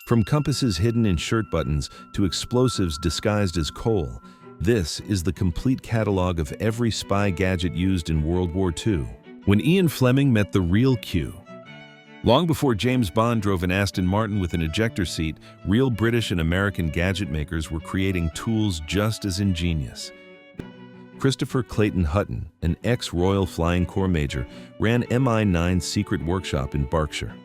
From compasses hidden in shirt buttons to explosives disguised as coal, this is the complete catalog of every spy gadget used in World War II. When Ian Fleming met the real Q. Long before James Bond drove an Aston Martin with an ejector seat, real British and American gadget makers were creating tools just as ingenious. Christopher Clayton Hutton, an ex-Royal Flying Corps major, ran MI9's secret workshop in Berkshire.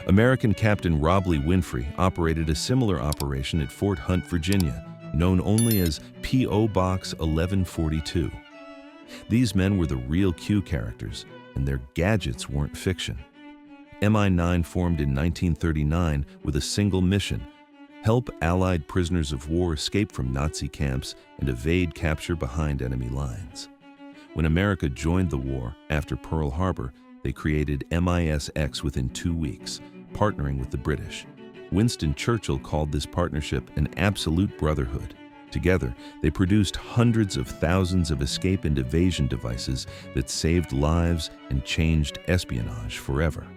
American Captain Robley Winfrey operated a similar operation at Fort Hunt, Virginia, known only as P.O. Box 1142. These men were the real Q characters, and their gadgets weren't fiction. MI9 formed in 1939 with a single mission: help Allied prisoners of war escape from Nazi camps and evade capture behind enemy lines. When America joined the war after Pearl Harbor, they created MI6 within 2 weeks, partnering with the British. Winston Churchill called this partnership an absolute brotherhood. Together, they produced hundreds of thousands of escape and evasion devices that saved lives and changed espionage forever.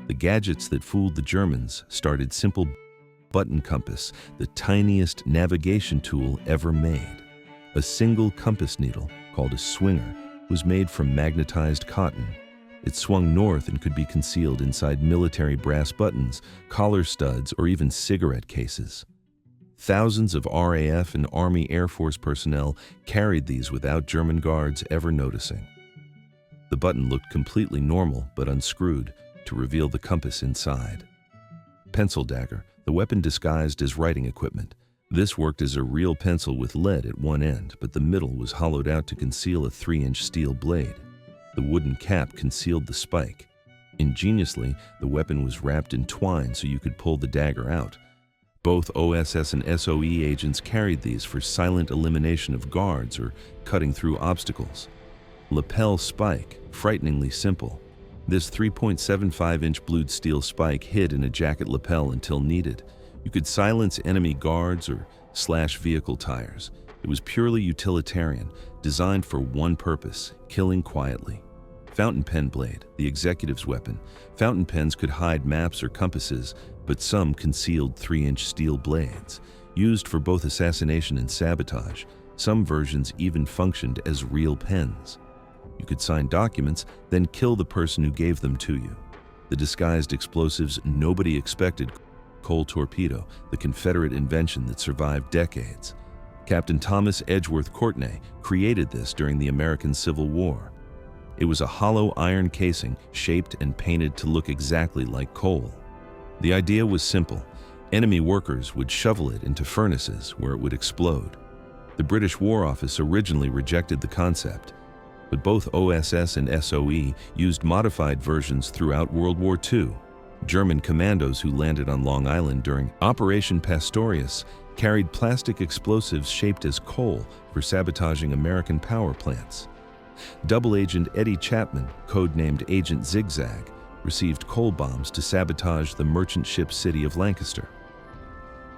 The gadgets that fooled the Germans started simple button compass, the tiniest navigation tool ever made. A single compass needle, called a swinger, was made from magnetized cotton. It swung north and could be concealed inside military brass buttons, collar studs, or even cigarette cases. Thousands of RAF and Army Air Force personnel carried these without German guards ever noticing. The button looked completely normal but unscrewed to reveal the compass inside. Pencil dagger, the weapon disguised as writing equipment. This worked as a real pencil with lead at one end, but the middle was hollowed out to conceal a 3-inch steel blade. The wooden cap concealed the spike. Ingeniously, the weapon was wrapped in twine so you could pull the dagger out. Both OSS and SOE agents carried these for silent elimination of guards or cutting through obstacles. Lapel spike, frighteningly simple. This 3.75-inch blued steel spike hid in a jacket lapel until needed. You could silence enemy guards or slash vehicle tires. It was purely utilitarian, designed for one purpose: killing quietly. Fountain pen blade, the executive's weapon. Fountain pens could hide maps or compasses, but some concealed 3-inch steel blades. Used for both assassination and sabotage, some versions even functioned as real pens. You could sign documents, then kill the person who gave them to you. The disguised explosives nobody expected: coal torpedo, the Confederate invention that survived decades. Captain Thomas Edgeworth Courtney created this during the American Civil War. It was a hollow iron casing shaped and painted to look exactly like coal. The idea was simple. Enemy workers would shovel it into furnaces where it would explode. The British War Office originally rejected the concept, but both OSS and SOE used modified versions throughout World War II. German commandos who landed on Long Island during Operation Pastorius carried plastic explosives shaped as coal for sabotaging American power plants. Double Agent Eddie Chapman, codenamed Agent Zigzag, received coal bombs to sabotage the merchant ship city of Lancaster.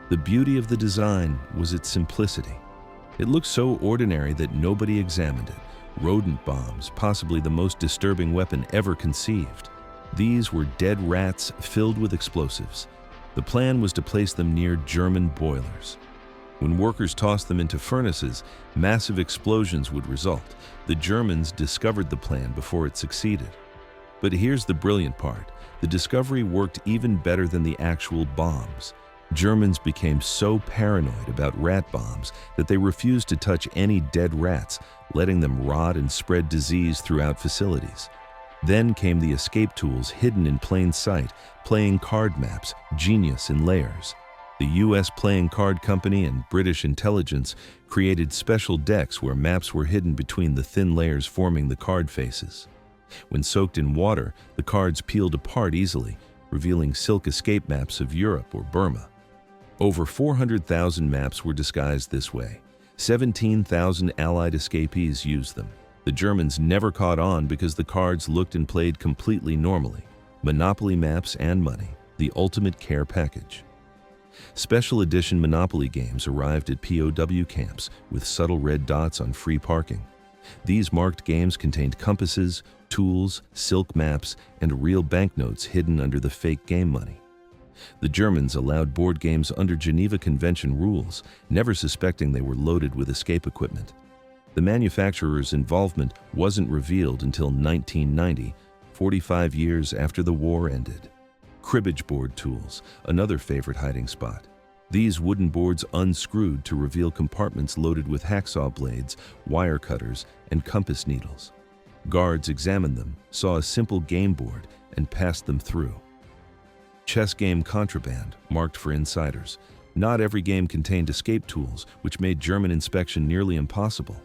The beauty of the design was its simplicity. It looked so ordinary that nobody examined it. Rodent bombs, possibly the most disturbing weapon ever conceived. These were dead rats filled with explosives. The plan was to place them near German boilers. When workers tossed them into furnaces, massive explosions would result. The Germans discovered the plan before it succeeded. But here's the brilliant part. The discovery worked even better than the actual bombs. Germans became so paranoid about rat bombs that they refused to touch any dead rats, letting them rot and spread disease throughout facilities. Then came the escape tools hidden in plain sight, playing card maps, genius in layers. The U.S. Playing Card Company and British intelligence created special decks where maps were hidden between the thin layers forming the card faces. When soaked in water, the cards peeled apart easily, revealing silk escape maps of Europe or Burma. Over 400,000 maps were disguised this way. 17,000 Allied escapees used them. The Germans never caught on because the cards looked and played completely normally. Monopoly maps and money, the ultimate care package. Special edition Monopoly games arrived at POW camps with subtle red dots on free parking. These marked games contained compasses, tools, silk maps, and real banknotes hidden under the fake game money. The Germans allowed board games under Geneva Convention rules, never suspecting they were loaded with escape equipment. The manufacturer's involvement wasn't revealed until 1990, 45 years after the war ended. Cribbage board tools, another favorite hiding spot. These wooden boards unscrewed to reveal compartments loaded with hacksaw blades, wire cutters, and compass needles. Guards examined them, saw a simple game board, and passed them through. Chess game contraband, marked for insiders. Not every game contained escape tools, which made German inspection nearly impossible.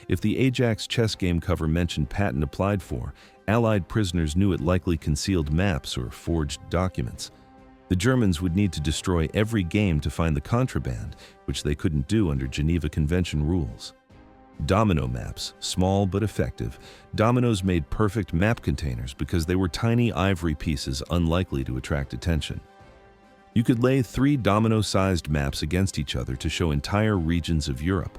If the Ajax chess game cover mentioned patent applied for, Allied prisoners knew it likely concealed maps or forged documents. The Germans would need to destroy every game to find the contraband, which they couldn't do under Geneva Convention rules. Domino maps, small but effective. Dominoes made perfect map containers because they were tiny ivory pieces unlikely to attract attention. You could lay 3 domino-sized maps against each other to show entire regions of Europe.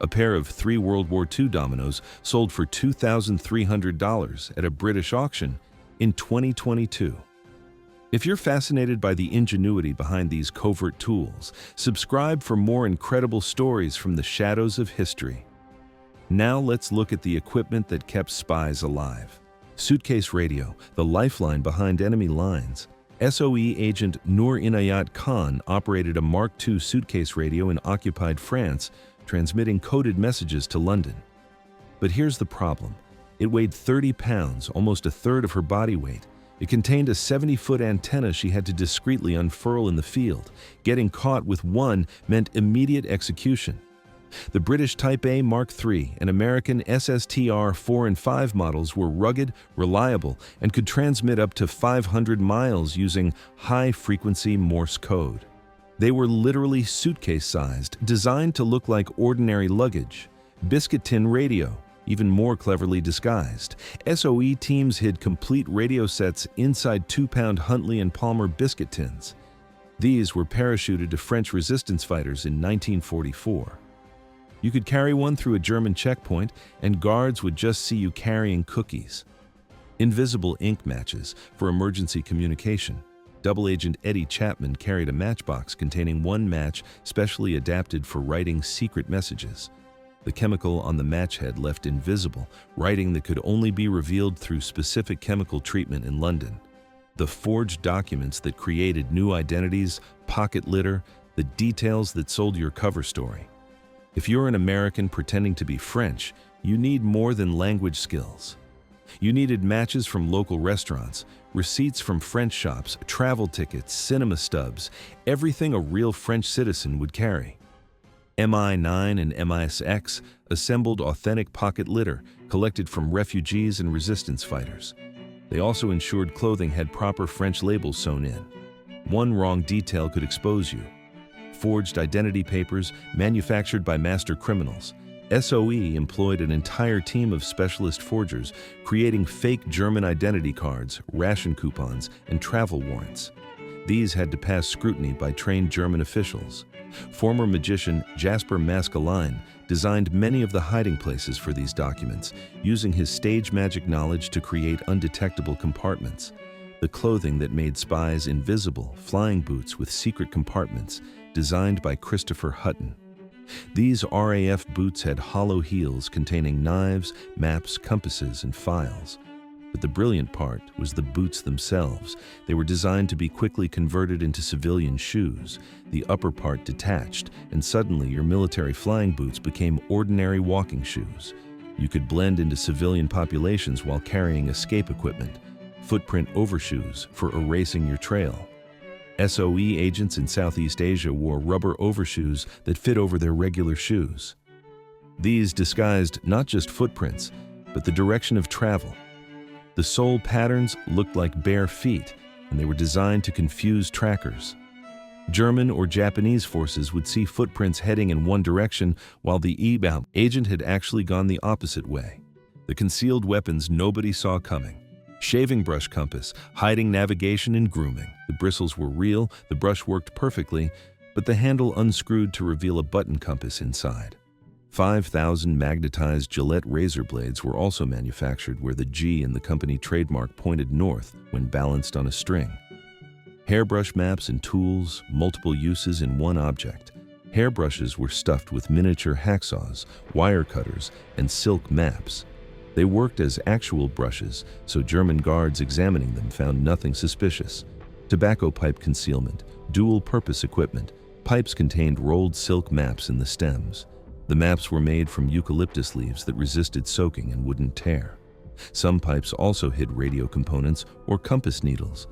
A pair of 3 World War II dominoes sold for $2,300 at a British auction in 2022. If you're fascinated by the ingenuity behind these covert tools, subscribe for more incredible stories from the shadows of history. Now let's look at the equipment that kept spies alive. Suitcase radio, the lifeline behind enemy lines. SOE agent Noor Inayat Khan operated a Mark II suitcase radio in occupied France, transmitting coded messages to London. But here's the problem. It weighed 30 pounds, almost a third of her body weight. It contained a 70-foot antenna she had to discreetly unfurl in the field. Getting caught with one meant immediate execution. The British Type A Mark III and American SSTR 4 and 5 models were rugged, reliable, and could transmit up to 500 miles using high-frequency Morse code. They were literally suitcase-sized, designed to look like ordinary luggage. Biscuit tin radio, even more cleverly disguised. SOE teams hid complete radio sets inside 2-pound Huntley and Palmer biscuit tins. These were parachuted to French resistance fighters in 1944. You could carry one through a German checkpoint, and guards would just see you carrying cookies. Invisible ink matches for emergency communication. Double Agent Eddie Chapman carried a matchbox containing one match specially adapted for writing secret messages. The chemical on the match head left invisible, writing that could only be revealed through specific chemical treatment in London. The forged documents that created new identities, pocket litter, the details that sold your cover story. If you're an American pretending to be French, you need more than language skills. You needed matches from local restaurants, receipts from French shops, travel tickets, cinema stubs, everything a real French citizen would carry. MI9 and MI6 assembled authentic pocket litter collected from refugees and resistance fighters. They also ensured clothing had proper French labels sewn in. One wrong detail could expose you. Forged identity papers manufactured by master criminals. SOE employed an entire team of specialist forgers, creating fake German identity cards, ration coupons, and travel warrants. These had to pass scrutiny by trained German officials. Former magician Jasper Maskelyne designed many of the hiding places for these documents, using his stage magic knowledge to create undetectable compartments. The clothing that made spies invisible, flying boots with secret compartments, designed by Clayton Hutton. These RAF boots had hollow heels containing knives, maps, compasses, and files. But the brilliant part was the boots themselves. They were designed to be quickly converted into civilian shoes. The upper part detached, and suddenly your military flying boots became ordinary walking shoes. You could blend into civilian populations while carrying escape equipment, footprint overshoes for erasing your trail. SOE agents in Southeast Asia wore rubber overshoes that fit over their regular shoes. These disguised not just footprints, but the direction of travel. The sole patterns looked like bare feet, and they were designed to confuse trackers. German or Japanese forces would see footprints heading in one direction, while the eBOW agent had actually gone the opposite way. The concealed weapons nobody saw coming. Shaving brush compass, hiding navigation and grooming. The bristles were real, the brush worked perfectly, but the handle unscrewed to reveal a button compass inside. 5,000 magnetized Gillette razor blades were also manufactured where the G in the company trademark pointed north when balanced on a string. Hairbrush maps and tools, multiple uses in one object. Hairbrushes were stuffed with miniature hacksaws, wire cutters, and silk maps. They worked as actual brushes, so German guards examining them found nothing suspicious. Tobacco pipe concealment, dual-purpose equipment. Pipes contained rolled silk maps in the stems. The maps were made from eucalyptus leaves that resisted soaking and wouldn't tear. Some pipes also hid radio components or compass needles.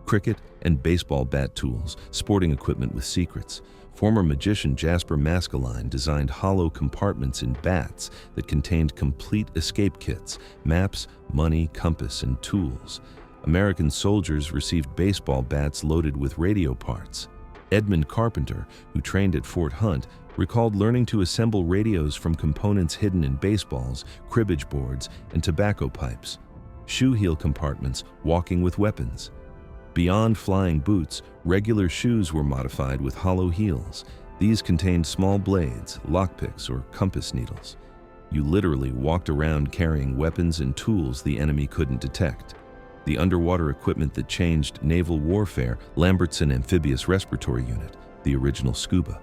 Cricket and baseball bat tools, sporting equipment with secrets. Former magician Jasper Maskelyne designed hollow compartments in bats that contained complete escape kits, maps, money, compass, and tools. American soldiers received baseball bats loaded with radio parts. Edmund Carpenter, who trained at Fort Hunt, recalled learning to assemble radios from components hidden in baseballs, cribbage boards, and tobacco pipes. Shoe heel compartments, walking with weapons. Beyond flying boots, regular shoes were modified with hollow heels. These contained small blades, lockpicks, or compass needles. You literally walked around carrying weapons and tools the enemy couldn't detect. The underwater equipment that changed naval warfare, Lambertson Amphibious Respiratory Unit, the original scuba.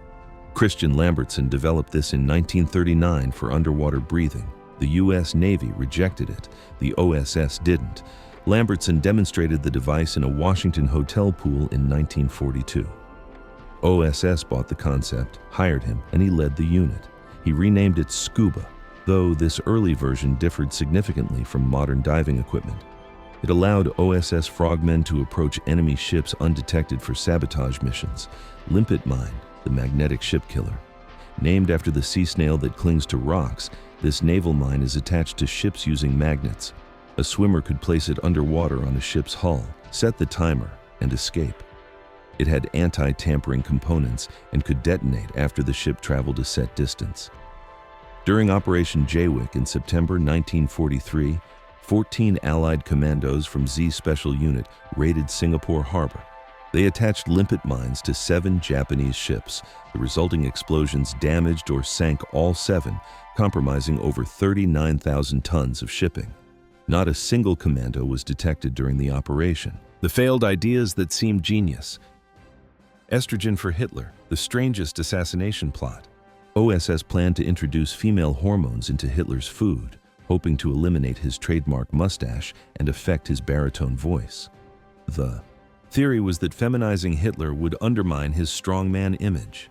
Christian Lambertson developed this in 1939 for underwater breathing. The U.S. Navy rejected it. The OSS didn't. Lambertson demonstrated the device in a Washington hotel pool in 1942. OSS bought the concept, hired him, and he led the unit. He renamed it Scuba, though this early version differed significantly from modern diving equipment. It allowed OSS frogmen to approach enemy ships undetected for sabotage missions. Limpet Mine, the magnetic ship killer. Named after the sea snail that clings to rocks, this naval mine is attached to ships using magnets. A swimmer could place it underwater on a ship's hull, set the timer, and escape. It had anti-tampering components and could detonate after the ship traveled a set distance. During Operation Jaywick in September 1943, 14 Allied commandos from Z Special Unit raided Singapore Harbor. They attached limpet mines to 7 Japanese ships. The resulting explosions damaged or sank all 7, compromising over 39,000 tons of shipping. Not a single commando was detected during the operation. The failed ideas that seemed genius. Estrogen for Hitler, the strangest assassination plot. OSS planned to introduce female hormones into Hitler's food, hoping to eliminate his trademark mustache and affect his baritone voice. The theory was that feminizing Hitler would undermine his strongman image.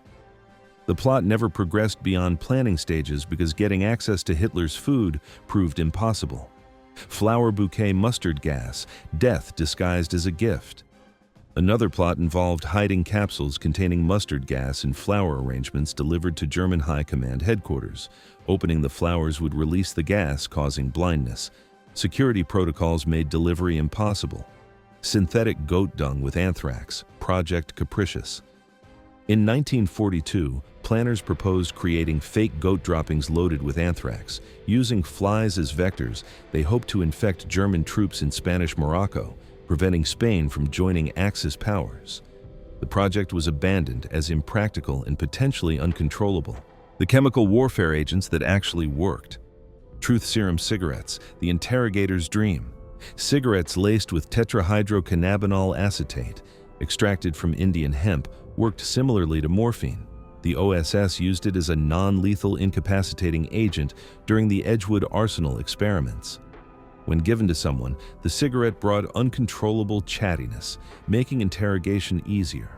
The plot never progressed beyond planning stages because getting access to Hitler's food proved impossible. Flower bouquet mustard gas, death disguised as a gift. Another plot involved hiding capsules containing mustard gas in flower arrangements delivered to German High Command headquarters. Opening the flowers would release the gas, causing blindness. Security protocols made delivery impossible. Synthetic goat dung with anthrax, Project Capricious. In 1942, planners proposed creating fake goat droppings loaded with anthrax. Using flies as vectors, they hoped to infect German troops in Spanish Morocco, preventing Spain from joining Axis powers. The project was abandoned as impractical and potentially uncontrollable. The chemical warfare agents that actually worked. Truth serum cigarettes, the interrogator's dream. Cigarettes laced with tetrahydrocannabinol acetate, extracted from Indian hemp, worked similarly to morphine. The OSS used it as a non-lethal incapacitating agent during the Edgewood Arsenal experiments. When given to someone, the cigarette brought uncontrollable chattiness, making interrogation easier.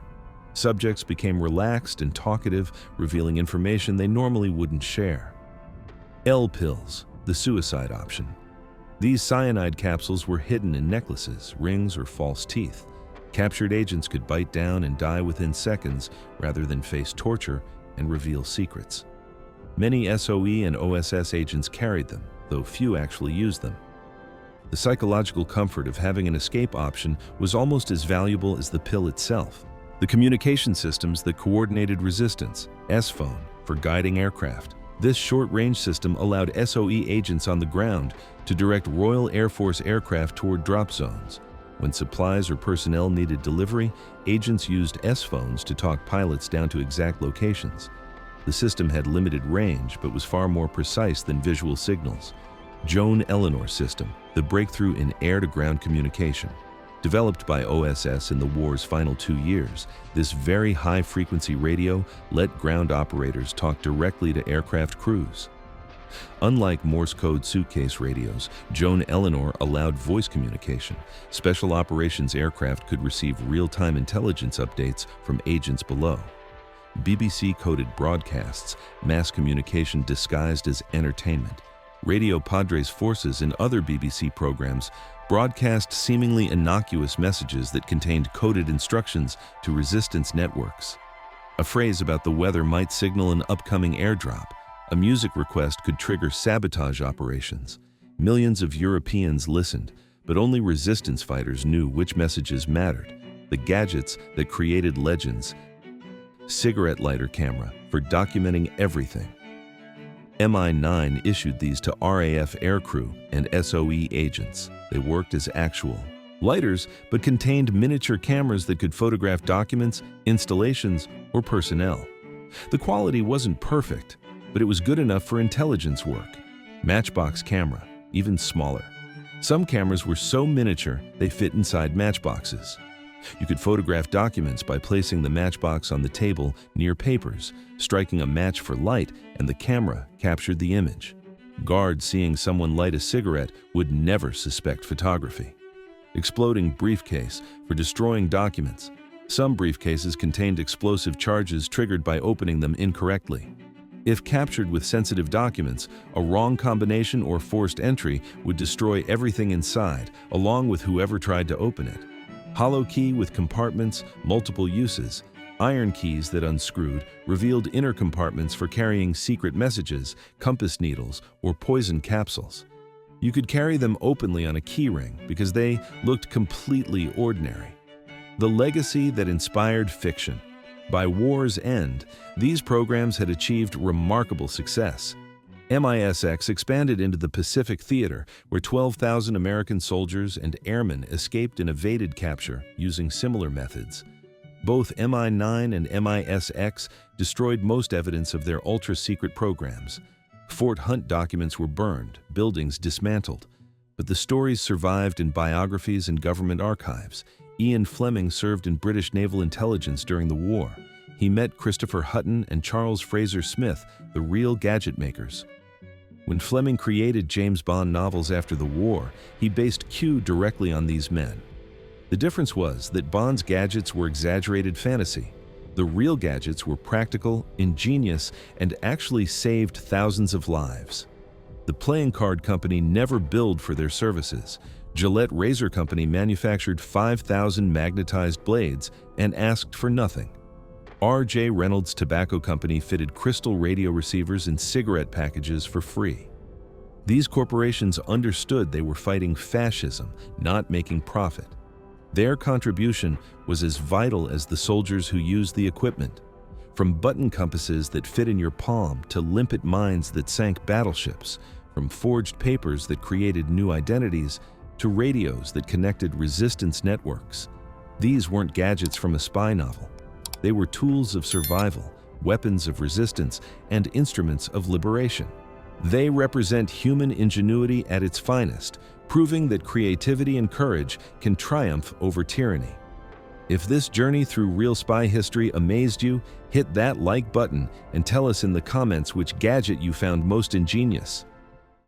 Subjects became relaxed and talkative, revealing information they normally wouldn't share. L-pills, the suicide option. These cyanide capsules were hidden in necklaces, rings, or false teeth. Captured agents could bite down and die within seconds rather than face torture and reveal secrets. Many SOE and OSS agents carried them, though few actually used them. The psychological comfort of having an escape option was almost as valuable as the pill itself. The communication systems that coordinated resistance, S-phone, for guiding aircraft. This short-range system allowed SOE agents on the ground to direct Royal Air Force aircraft toward drop zones. When supplies or personnel needed delivery, agents used S-phones to talk pilots down to exact locations. The system had limited range but was far more precise than visual signals. Joan Eleanor System, the breakthrough in air-to-ground communication. Developed by OSS in the war's final 2 years, this very high-frequency radio let ground operators talk directly to aircraft crews. Unlike Morse code suitcase radios, Joan Eleanor allowed voice communication. Special operations aircraft could receive real-time intelligence updates from agents below. BBC-coded broadcasts, mass communication disguised as entertainment. Radio Padres forces and other BBC programs broadcast seemingly innocuous messages that contained coded instructions to resistance networks. A phrase about the weather might signal an upcoming airdrop. A music request could trigger sabotage operations. Millions of Europeans listened, but only resistance fighters knew which messages mattered. The gadgets that created legends. Cigarette lighter camera for documenting everything. MI9 issued these to RAF aircrew and SOE agents. They worked as actual lighters, but contained miniature cameras that could photograph documents, installations, or personnel. The quality wasn't perfect, but it was good enough for intelligence work. Matchbox camera, even smaller. Some cameras were so miniature they fit inside matchboxes. You could photograph documents by placing the matchbox on the table near papers, striking a match for light, and the camera captured the image. Guards seeing someone light a cigarette would never suspect photography. Exploding briefcase for destroying documents. Some briefcases contained explosive charges triggered by opening them incorrectly. If captured with sensitive documents, a wrong combination or forced entry would destroy everything inside, along with whoever tried to open it. Hollow key with compartments, multiple uses. Iron keys that unscrewed revealed inner compartments for carrying secret messages, compass needles, or poison capsules. You could carry them openly on a keyring because they looked completely ordinary. The legacy that inspired fiction. By war's end, these programs had achieved remarkable success. MISX expanded into the Pacific Theater, where 12,000 American soldiers and airmen escaped and evaded capture using similar methods. Both MI9 and MISX destroyed most evidence of their ultra-secret programs. Fort Hunt documents were burned, buildings dismantled, but the stories survived in biographies and government archives. Ian Fleming served in British naval intelligence during the war. He met Christopher Hutton and Charles Fraser Smith, the real gadget makers. When Fleming created James Bond novels after the war, he based Q directly on these men. The difference was that Bond's gadgets were exaggerated fantasy. The real gadgets were practical, ingenious, and actually saved thousands of lives. The playing card company never billed for their services. Gillette Razor Company manufactured 5,000 magnetized blades and asked for nothing. R.J. Reynolds Tobacco Company fitted crystal radio receivers in cigarette packages for free. These corporations understood they were fighting fascism, not making profit. Their contribution was as vital as the soldiers who used the equipment. From button compasses that fit in your palm to limpet mines that sank battleships, from forged papers that created new identities to radios that connected resistance networks. These weren't gadgets from a spy novel. They were tools of survival, weapons of resistance, and instruments of liberation. They represent human ingenuity at its finest, proving that creativity and courage can triumph over tyranny. If this journey through real spy history amazed you, hit that like button and tell us in the comments which gadget you found most ingenious.